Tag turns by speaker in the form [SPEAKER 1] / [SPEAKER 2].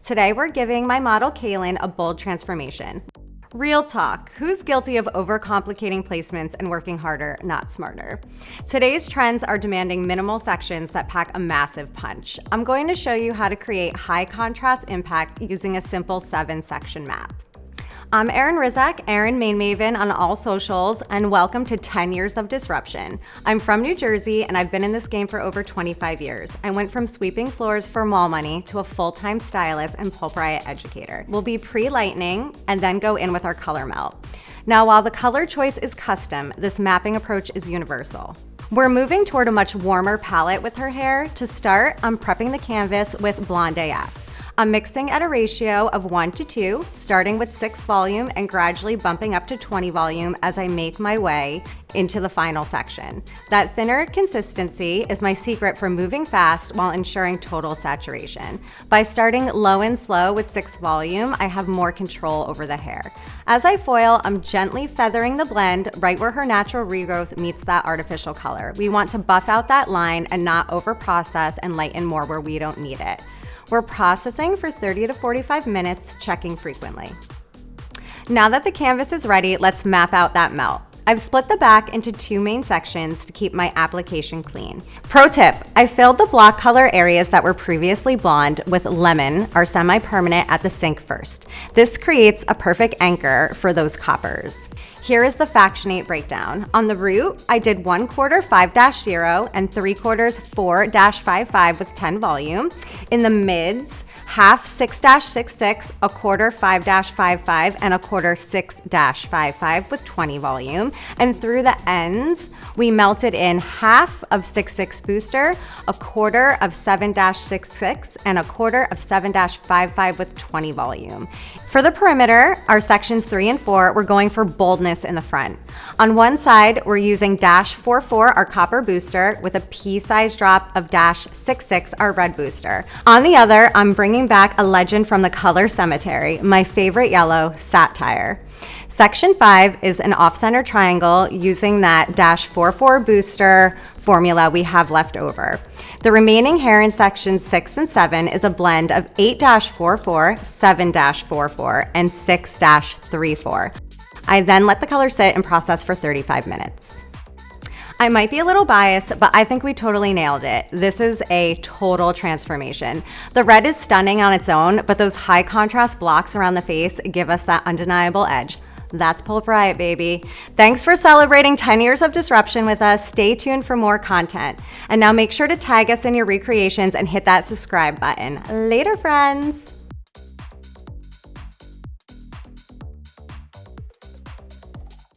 [SPEAKER 1] Today we're giving my model Kaylin a bold transformation. Real talk, who's guilty of overcomplicating placements and working harder, not smarter? Today's trends are demanding minimal sections that pack a massive punch. I'm going to show you how to create high contrast impact using a simple 7-section map. I'm Erin Hriczak, Erin Main Maven on all socials, and welcome to 10 Years of Disruption. I'm from New Jersey, and I've been in this game for over 25 years. I went from sweeping floors for mall money to a full-time stylist and Pulp Riot educator. We'll be pre-lightening and then go in with our color melt. Now, while the color choice is custom, this mapping approach is universal. We're moving toward a much warmer palette with her hair. To start, I'm prepping the canvas with BlondeAF. I'm mixing at a ratio of 1:2, starting with 6 volume and gradually bumping up to 20 volume as I make my way into the final section. That thinner consistency is my secret for moving fast while ensuring total saturation. By starting low and slow with 6 volume, I have more control over the hair. As I foil, I'm gently feathering the blend right where her natural regrowth meets that artificial color. We want to buff out that line and not over-process and lighten more where we don't need it. We're processing for 30 to 45 minutes, checking frequently. Now that the canvas is ready, let's map out that melt. I've split the back into 2 main sections to keep my application clean. Pro tip, I filled the block color areas that were previously blonde with lemon, our semi-permanent, at the sink first. This creates a perfect anchor for those coppers. Here is the FACTION8 breakdown. On the root, I did 1/4 5-0 and 3/4 4-55 with 10 volume. In the mids, half 6-66, 1/4 5-55, and 1/4 6-55 with 20 volume. And through the ends, we melted in half of 6-6 booster, 1/4 of 7-66, and 1/4 of 7-55 with 20 volume. For the perimeter, our sections 3 and 4, we're going for boldness in the front. On one side, we're using -44, our copper booster, with a pea-size drop of -66, our red booster. On the other, I'm bringing back a legend from the color cemetery, my favorite yellow, satire. Section 5 is an off-center triangle using that -44 booster formula we have left over. The remaining hair in sections 6 and 7 is a blend of 8-44, 7-44, and 6-34. I then let the color sit and process for 35 minutes. I might be a little biased, but I think we totally nailed it. This is a total transformation. The red is stunning on its own, but those high contrast blocks around the face give us that undeniable edge. That's Pulp Riot, baby. Thanks for celebrating 10 years of disruption with us. Stay tuned for more content. And now make sure to tag us in your recreations and hit that subscribe button. Later, friends.